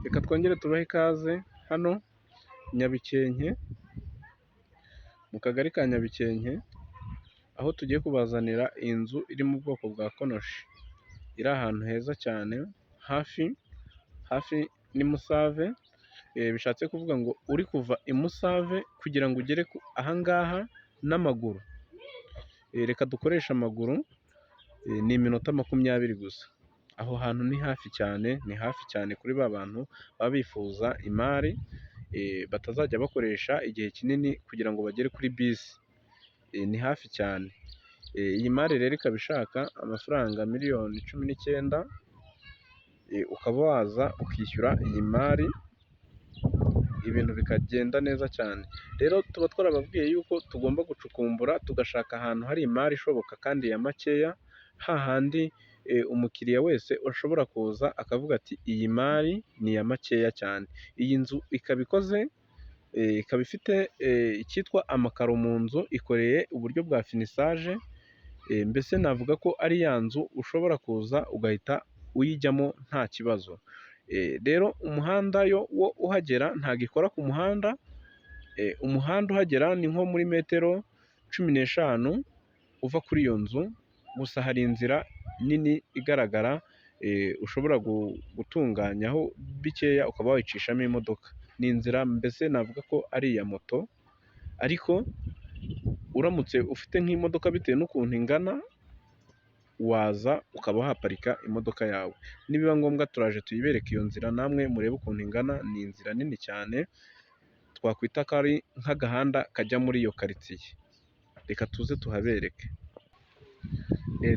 Reka twongere tubahe ikaze hano Nyabikenke, mu kagari ka Nyabikenke, aho tugiye kubazanira inzu iri mu bwoko bwa konoshi, iri ahantu heza cyane hafi n'imusave, bishatse kuvuga ngo uri kuva i Musave kugira ngo ugere aha ngaha n'amaguru, reka dukoreshe amaguru, ni iminota 20 gusa. Aho hantu ni hafi cyane kuri ba bantu baba bifuza imari, batazajya bakoresha igihe kinini kugira ngo bagere kuri bisi, ni hafi cyane. Iyi mari rero ikaba ishaka amafaranga miliyoni 19, ukaba waza ukishyura iyi mari, ibintu bikagenda neza cyane. Rero tuba twarababwiye yuko tugomba gucukumbura tugashaka ahantu hari imari ishoboka kandi ya makeya, hahandi umukiriya wese ushobora kuza akavuga ati iyi mari ni iya makeya cyane. Iyi nzu ikaba ikoze, ikaba ifite icyitwa amakaro mu nzu, ikoreye uburyo bwa finisaje, mbese navuga ko ari ya nzu ushobora kuza ugahita uyijyamo nta kibazo. Rero umuhanda wo uhagera ntabwo ikora ku muhanda, umuhanda uhagera ni nko muri metero 15 uva kuri iyo nzu, gusa hari inzira nini igaragara, ushobora gutunganyaho bikeya ukaba wayicishamo imodoka. Ni inzira mbese navuga ko ari iya moto, ariko uramutse ufite nk'imodoka bitewe n'ukuntu ingana, waza ukaba wahaparika imodoka yawe. Nibiba ngombwa turaje tuyibereke iyo nzira, namwe murebe ukuntu ingana. Ni inzira nini cyane, twakwita ko ari nk'agahanda kajya muri iyo karitsiye. Reka tuze tuhabereke.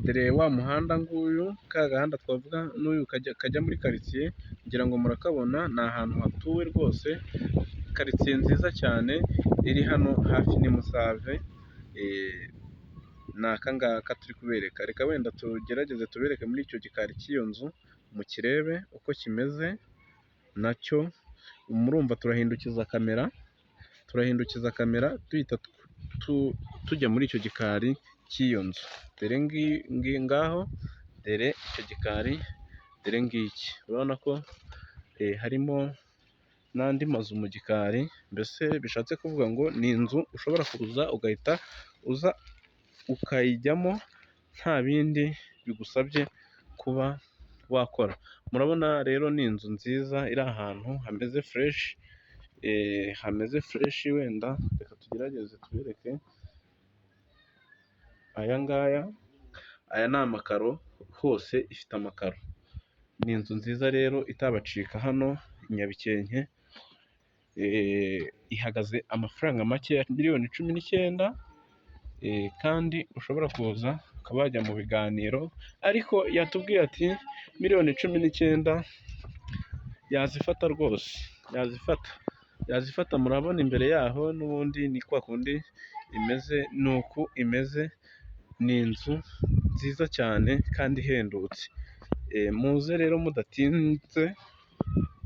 Dore wa muhanda nguyu, ka gahanda twavuga n'uyu kajya muri karitsiye, ngira ngo murakabona. Ni ahantu hatuwe rwose, karitsiye nziza cyane iri hano hafi n'imusave. Ni aka ngaka turi kubereka. Reka wenda tugerageze tubereke muri icyo gikari cy'iyo nzu, mukirebe uko kimeze nacyo. Murumva turahindukiza kamera duhita tujya muri icyo gikari cy'iyo nzu. Dore ngaho, dore icyo gikari, dore ngiki. Urabona ko harimo n'andi mazu mu gikari, mbese bishatse kuvuga ngo ni inzu ushobora kuza ugahita uza ukayijyamo nta bindi bigusabye kuba wakora. Murabona rero ni inzu nziza iri ahantu hameze fureshi. Wenda reka tugerageze tubereke aya ngaya. Aya ni amakaro, hose ifite amakaro. Ni inzu nziza rero itabacika hano i Nyabikenke, ihagaze amafaranga make ya miliyoni 19, kandi ushobora kuza ukaba wajya mu biganiro, ariko yatubwiye ati miliyoni 19 yazifata rwose, yazifata. Murabona imbere yaho n'ubundi ni kwa kundi imeze, ni uku imeze. Ni inzu nziza cyane kandi ihendutse. Muze rero mudatinze,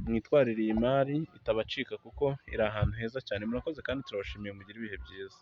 mwitwarire iyi mari itabacika kuko iri ahantu heza cyane. Murakoze kandi turabashimiye, mugire ibihe byiza.